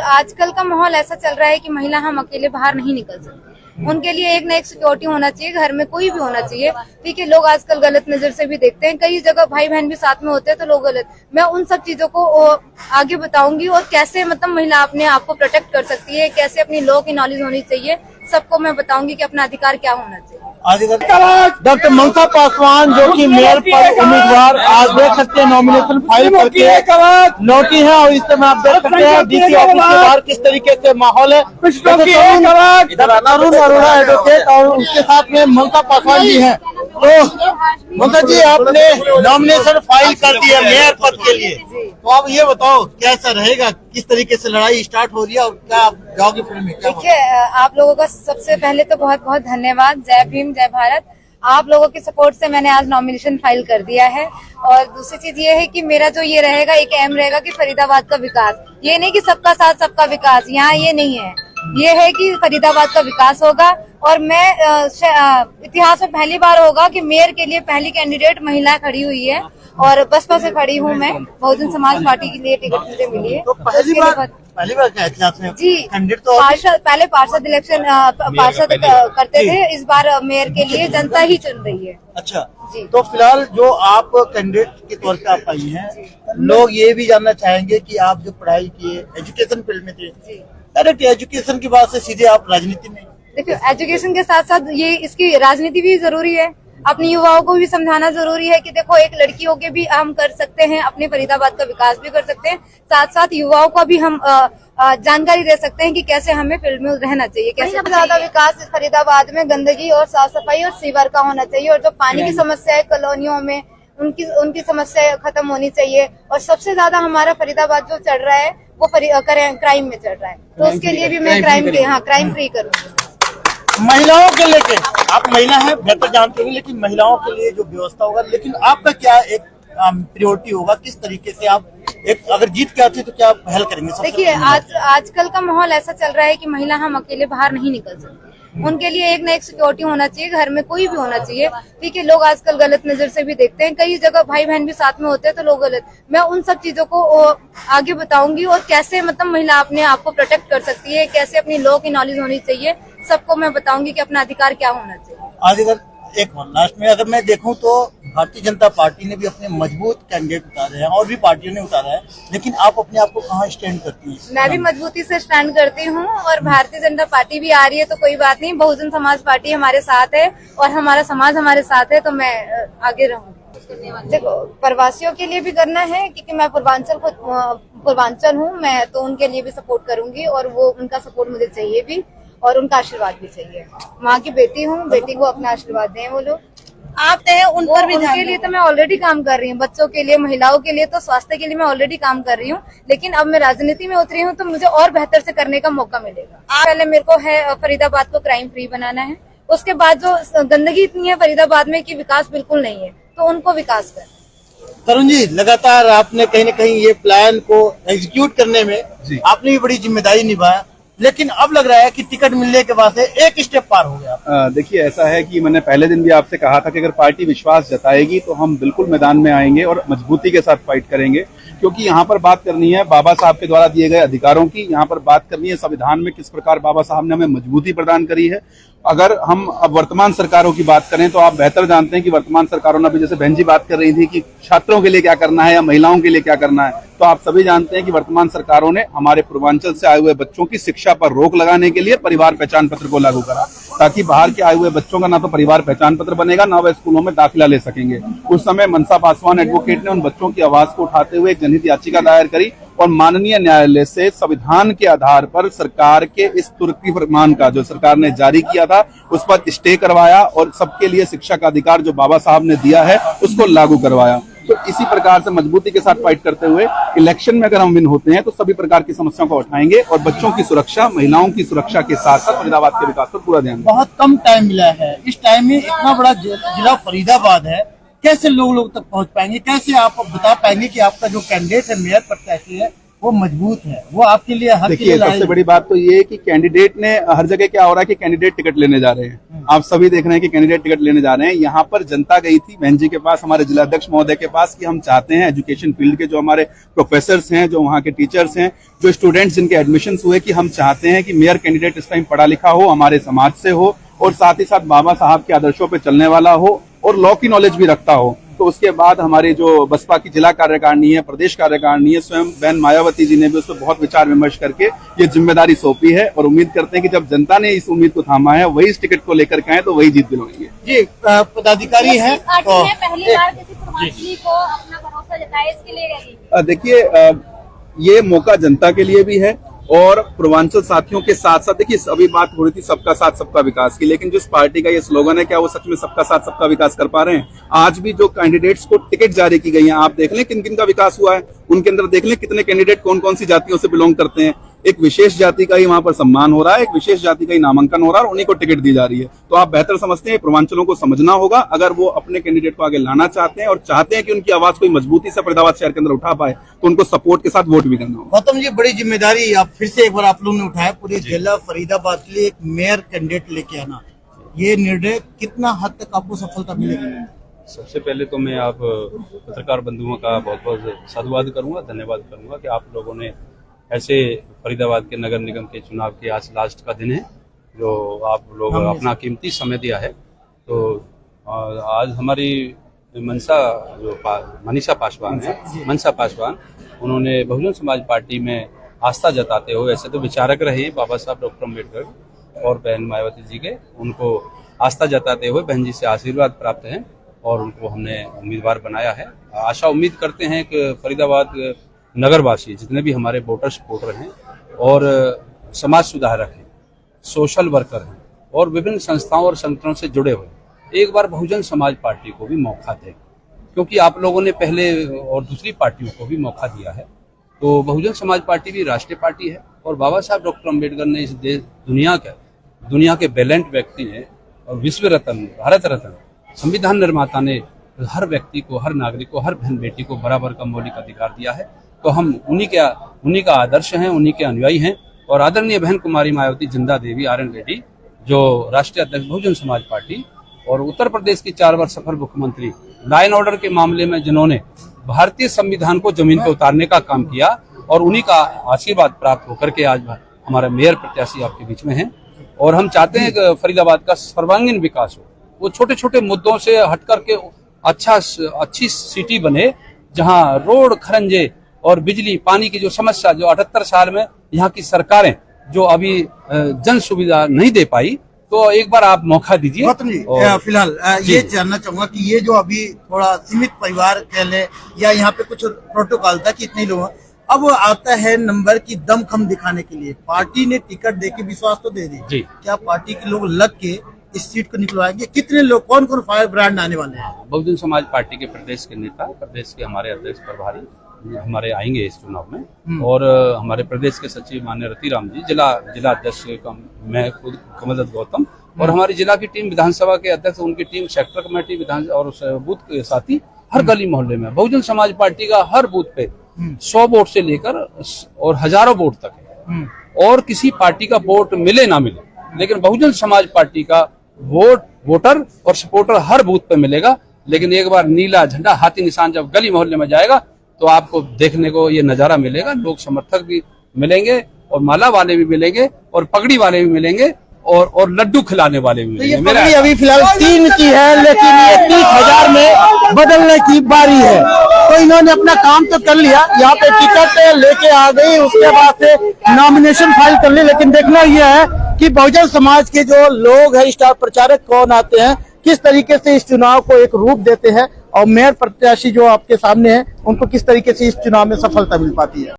आजकल का माहौल ऐसा चल रहा है कि महिला हम अकेले बाहर नहीं निकल सकते। उनके लिए एक ना एक सिक्योरिटी होना चाहिए, घर में कोई भी होना चाहिए। ठीक है, लोग आजकल गलत नजर से भी देखते हैं, कई जगह भाई बहन भी साथ में होते हैं तो लोग गलत। मैं उन सब चीजों को आगे बताऊंगी और कैसे मतलब महिला अपने आप को प्रोटेक्ट कर सकती है, कैसे अपनी लॉ की नॉलेज होनी चाहिए, सबको मैं बताऊंगी कि अपना अधिकार क्या होना चाहिए। डॉक्टर ममता पासवान जो कि मेयर पर उम्मीदवार, आज देख सकते हैं नॉमिनेशन फाइल करके लौटी है और इस समय आप देख सकते हैं डीसी ऑफिस के बाहर किस तरीके से माहौल है। तरुण अरोड़ा एडवोकेट और उसके साथ में ममता पासवान जी हैं। तो ममता जी, आपने नॉमिनेशन फाइल कर दी है मेयर पद के लिए, तो आप ये बताओ कैसा रहेगा, किस तरीके से लड़ाई स्टार्ट हो रही है और क्या आप जाओगे फिल्म में? देखिए, आप लोगों का सबसे पहले तो बहुत बहुत धन्यवाद। जय भीम, जय भारत। आप लोगों के सपोर्ट से मैंने आज नॉमिनेशन फाइल कर दिया है। और दूसरी चीज ये है कि मेरा जो ये रहेगा, एक एम रहेगा कि फरीदाबाद का विकास, ये नहीं कि सबका साथ सबका विकास, यहाँ ये नहीं है। ये है कि फरीदाबाद का विकास होगा। और मैं इतिहास में पहली बार होगा कि मेयर के लिए पहली कैंडिडेट महिला खड़ी हुई है और बसपा से खड़ी हूँ मैं, बहुजन समाज पार्टी के लिए टिकट मुझे मिली है। तो पहली बार क्या इतिहास में जी, कैंडिडेट तो पहले पार्षद इलेक्शन पार्षद करते थे, इस बार मेयर के लिए जनता ही चुन रही है। अच्छा जी। तो फिलहाल जो आप कैंडिडेट के तौर पे आप आई हैं, लोग ये भी जानना चाहेंगे कि आप जो पढ़ाई किए एजुकेशन फील्ड में थे, डायरेक्ट एजुकेशन की बात से सीधे आप राजनीति में? देखिए, एजुकेशन के साथ साथ ये इसकी राजनीति भी जरूरी है। अपने युवाओं को भी समझाना जरूरी है कि देखो, एक लड़की होके भी हम कर सकते हैं, अपने फरीदाबाद का विकास भी कर सकते हैं, साथ साथ युवाओं को भी हम जानकारी दे सकते हैं कि कैसे हमें फील्ड में रहना चाहिए, कैसे ज्यादा विकास फरीदाबाद में गंदगी और साफ सफाई और सीवर का होना चाहिए। और जो पानी की समस्या है कॉलोनियों में, उनकी समस्या खत्म होनी चाहिए। और सबसे ज्यादा हमारा फरीदाबाद जो चल रहा है वो क्राइम में चल रहा है, तो उसके लिए भी मैं क्राइम फ्री करूंगी। महिलाओं के लेके, आप महिला हैं बेहतर जानते हैं, लेकिन महिलाओं के लिए जो व्यवस्था होगा, लेकिन आपका क्या एक प्रायोरिटी होगा, किस तरीके से आप एक अगर जीत के आते तो क्या पहल करेंगे? देखिए, आजकल का माहौल ऐसा चल रहा है कि महिला हम अकेले बाहर नहीं निकल सकते। उनके लिए एक ना एक सिक्योरिटी होना चाहिए, घर में कोई भी होना चाहिए। ठीक है, लोग आजकल गलत नजर से भी देखते हैं, कई जगह भाई बहन भी साथ में होते हैं तो लोग गलत। मैं उन सब चीजों को आगे बताऊंगी और कैसे मतलब महिला अपने आप को प्रोटेक्ट कर सकती है, कैसे अपनी लॉ की नॉलेज होनी चाहिए, सबको मैं बताऊंगी कि अपना अधिकार क्या होना चाहिए। आज अगर एक लास्ट में अगर मैं देखूं तो भारतीय जनता पार्टी ने भी अपने मजबूत कैंडिडेट उतारे हैं और भी पार्टियों ने उतारा है, लेकिन आप अपने आप को कहाँ स्टैंड करती हैं? मैं भी मजबूती से स्टैंड करती हूँ और भारतीय जनता पार्टी भी आ रही है तो कोई बात नहीं, बहुजन समाज पार्टी हमारे साथ है और हमारा समाज हमारे साथ है, तो मैं आगे रहूंगी। देखो, प्रवासियों के लिए भी करना है क्योंकि मैं पूर्वांचल हूँ मैं, तो उनके लिए भी सपोर्ट करूंगी और वो उनका सपोर्ट मुझे चाहिए भी और उनका आशीर्वाद भी चाहिए। माँ की बेटी हूँ, बेटी को अपना आशीर्वाद दें वो लोग। आप उन पर भी उनके लिए तो मैं ऑलरेडी काम कर रही हूँ, बच्चों के लिए, महिलाओं के लिए, तो स्वास्थ्य के लिए मैं ऑलरेडी काम कर रही हूँ, लेकिन अब मैं राजनीति में उतरी हूँ तो मुझे और बेहतर से करने का मौका मिलेगा। पहले मेरे को है फरीदाबाद को क्राइम फ्री बनाना है, उसके बाद जो गंदगी इतनी है फरीदाबाद में कि विकास बिल्कुल नहीं है, तो उनको विकास कर। तरुण जी, लगातार आपने कहीं न कहीं ये प्लान को एग्जीक्यूट करने में आपने भी बड़ी जिम्मेदारी निभाया, लेकिन अब लग रहा है कि टिकट मिलने के बाद से एक स्टेप पार हो गया। देखिए, ऐसा है कि मैंने पहले दिन भी आपसे कहा था कि अगर पार्टी विश्वास जताएगी तो हम बिल्कुल मैदान में आएंगे और मजबूती के साथ फाइट करेंगे, क्योंकि यहाँ पर बात करनी है बाबा साहब के द्वारा दिए गए अधिकारों की, यहाँ पर बात करनी है संविधान में किस प्रकार बाबा साहब ने हमें मजबूती प्रदान करी है। अगर हम अब वर्तमान सरकारों की बात करें तो आप बेहतर जानते हैं कि वर्तमान सरकारों ने भी, जैसे बहन जी बात कर रही थी कि छात्रों के लिए क्या करना है या महिलाओं के लिए क्या करना है, तो आप सभी जानते हैं कि वर्तमान सरकारों ने हमारे पूर्वांचल से आए हुए बच्चों की शिक्षा पर रोक लगाने के लिए परिवार पहचान पत्र को लागू करा, ताकि बाहर के आए हुए बच्चों का ना तो परिवार पहचान पत्र बनेगा, ना वह स्कूलों में दाखिला ले सकेंगे। उस समय मनसा पासवान एडवोकेट ने उन बच्चों की आवाज को उठाते हुए एक जनहित याचिका दायर करी और माननीय न्यायालय से संविधान के आधार पर सरकार के इस तुर्की फरमान का जो सरकार ने जारी किया था उस पर स्टे करवाया और सबके लिए शिक्षा का अधिकार जो बाबा साहब ने दिया है उसको लागू करवाया। तो इसी प्रकार से मजबूती के साथ फाइट करते हुए इलेक्शन में अगर हम विन होते हैं तो सभी प्रकार की समस्याओं को उठाएंगे और बच्चों की सुरक्षा, महिलाओं की सुरक्षा के साथ साथ फरीदाबाद के विकास पर पूरा ध्यान। बहुत कम टाइम मिला है, इस टाइम में इतना बड़ा जिला फरीदाबाद है, कैसे लोग तक पहुंच पाएंगे, कैसे आप बता पाएंगे कि आपका जो कैंडिडेट है मेयर प्रत्याशी है वो मजबूत है, वो आपके लिए हर देखिए सबसे बड़ी बात तो ये है कि कैंडिडेट ने हर जगह क्या हो रहा है कि कैंडिडेट टिकट लेने जा रहे हैं। आप सभी देख रहे हैं कि कैंडिडेट टिकट लेने जा रहे हैं। यहाँ पर जनता गई थी बहन जी के पास, हमारे जिलाध्यक्ष महोदय के पास, कि हम चाहते हैं एजुकेशन फील्ड के जो हमारे प्रोफेसर्स हैं, जो वहाँ के टीचर्स हैं, जो स्टूडेंट्स जिनके एडमिशन हुए, कि हम चाहते हैं कि मेयर कैंडिडेट इस टाइम पढ़ा लिखा हो, हमारे समाज से हो और साथ ही साथ बाबा साहब के आदर्शों पर चलने वाला हो और लॉ की नॉलेज भी रखता हो। तो उसके बाद हमारी जो बसपा की जिला कार्यकारिणी है, प्रदेश कार्यकारिणी है, स्वयं बहन मायावती जी ने भी उस पर बहुत विचार विमर्श करके ये जिम्मेदारी सौंपी है और उम्मीद करते हैं कि जब जनता ने इस उम्मीद को थामा है, वही इस टिकट को लेकर के आए तो वही जीत दिलाएंगे। जी पदाधिकारी हैं तो पहली बार किसी पूर्वांचली को अपना भरोसा जताया, इसके लिए रैली। देखिए ये मौका जनता के लिए भी है और पूर्वांचल साथियों के साथ साथ, देखिए अभी बात हो रही थी सबका साथ सबका विकास की, लेकिन जिस पार्टी का ये स्लोगन है, क्या वो सच में सबका साथ सबका विकास कर पा रहे हैं? आज भी जो कैंडिडेट्स को टिकट जारी की गई है, आप देख लें किन किन का विकास हुआ है, उनके अंदर देख लें कितने कैंडिडेट कौन कौन सी जातियों से बिलोंग करते हैं। एक विशेष जाति का ही वहां पर सम्मान हो रहा है, एक विशेष जाति का ही नामांकन हो रहा है और उन्हीं को टिकट दी जा रही है। तो आप बेहतर समझते हैं, पूर्वांचलों को समझना होगा, अगर वो अपने कैंडिडेट को आगे लाना चाहते हैं और चाहते हैं कि उनकी आवाज कोई मजबूती से फरीदाबाद शहर के अंदर उठा पाए, तो उनको सपोर्ट के साथ वोट भी करना होगा। गौतम जी, बड़ी जिम्मेदारी आप फिर से एक बार आप लोगों ने उठाया, पूरे जिला फरीदाबाद के लिए एक मेयर कैंडिडेट लेके आना, ये निर्णय कितना हद तक आपको सफलता मिलेगी? सबसे पहले तो मैं आप पत्रकार बंधुओं का बहुत बहुत साधुवाद करूंगा, धन्यवाद करूंगा कि आप लोगों ने ऐसे फरीदाबाद के नगर निगम के चुनाव के आज लास्ट का दिन है, जो आप लोग अपना कीमती समय दिया है। तो आज हमारी मनीषा पासवान है, मनसा पासवान, उन्होंने बहुजन समाज पार्टी में आस्था जताते हुए, ऐसे तो विचारक रहे बाबा साहब डॉक्टर अम्बेडकर और बहन मायावती जी के, उनको आस्था जताते हुए बहन जी से आशीर्वाद प्राप्त है और उनको हमने उम्मीदवार बनाया है। आशा उम्मीद करते हैं कि फरीदाबाद नगरवासी जितने भी हमारे वोटर सपोर्टर हैं और समाज सुधारक हैं, सोशल वर्कर हैं और विभिन्न संस्थाओं और संगठनों से जुड़े हुए, एक बार बहुजन समाज पार्टी को भी मौका दें, क्योंकि आप लोगों ने पहले और दूसरी पार्टियों को भी मौका दिया है। तो बहुजन समाज पार्टी भी राष्ट्रीय पार्टी है और बाबा साहब डॉक्टर अम्बेडकर ने इस देश दुनिया के बेलेंट व्यक्ति हैं और विश्व रत्न, भारत रत्न, संविधान निर्माता ने हर व्यक्ति को, हर नागरिक को, हर बहन बेटी को बराबर का मौलिक अधिकार दिया है। तो हम उन्हीं का आदर्श हैं, उन्हीं के अनुयायी हैं और आदरणीय बहन कुमारी मायावती जिंदा देवी आर्यन रेड्डी, जो राष्ट्रीय अध्यक्ष बहुजन समाज पार्टी और उत्तर प्रदेश की 4 बार सफल मुख्यमंत्री, लॉ एंड ऑर्डर के मामले में जिन्होंने भारतीय संविधान को जमीन पर उतारने का काम किया और उन्हीं का आशीर्वाद प्राप्त होकर के आज हमारा मेयर प्रत्याशी आपके बीच में है। और हम चाहते हैं कि फरीदाबाद का सर्वांगीण विकास हो, वो छोटे छोटे मुद्दों से हट करके अच्छी सिटी बने, जहाँ रोड, खरंजे और बिजली पानी की जो समस्या, जो 78 साल में यहाँ की सरकारें जो अभी जन सुविधा नहीं दे पाई, तो एक बार आप मौका दीजिए। गौतम जी, फिलहाल ये जानना चाहूंगा कि ये जो अभी थोड़ा सीमित परिवार कह ले या यहाँ पे कुछ प्रोटोकॉल था कि इतने लोग, अब आता है नंबर की दमखम दिखाने के लिए, पार्टी ने टिकट देके विश्वास तो दे दी, क्या पार्टी के लोग लग के इस सीट को निकलवाएंगे? कितने लोग, कौन कौन फायर ब्रांड आने वाले हैं? बहुजन समाज पार्टी के प्रदेश के नेता, प्रदेश के हमारे अध्यक्ष प्रभारी हमारे आएंगे इस चुनाव में और हमारे प्रदेश के सचिव माननीय रतिराम जी, जिला अध्यक्ष मैं खुद कमलदत्त गौतम और हमारी जिला की टीम, विधानसभा के अध्यक्ष, उनकी टीम, सेक्टर कमेटी, विधान और बूथ के साथी, हर गली मोहल्ले में बहुजन समाज पार्टी का हर बूथ पे 100 वोट से लेकर और हजारों वोट तक है और किसी पार्टी का वोट मिले ना मिले, लेकिन बहुजन समाज पार्टी का वोटर और सपोर्टर हर बूथ पे मिलेगा। लेकिन एक बार नीला झंडा, हाथी निशान जब गली मोहल्ले में जाएगा तो आपको देखने को ये नजारा मिलेगा, लोग समर्थक भी मिलेंगे और माला वाले भी मिलेंगे और पगड़ी वाले भी मिलेंगे और लड्डू खिलाने वाले भी मिलेंगे। मेरा अभी फिलहाल 3 की है, लेकिन ये 30,000 में बदलने की बारी है। तो इन्होंने अपना काम तो कर लिया, यहाँ पे टिकट लेके आ गई, उसके बाद से नॉमिनेशन फाइल कर ली। लेकिन देखना यह है कि बहुजन समाज के जो लोग हैं, स्टार प्रचारक कौन आते हैं, किस तरीके से इस चुनाव को एक रूप देते हैं और मेयर प्रत्याशी जो आपके सामने है, उनको किस तरीके से इस चुनाव में सफलता मिल पाती है।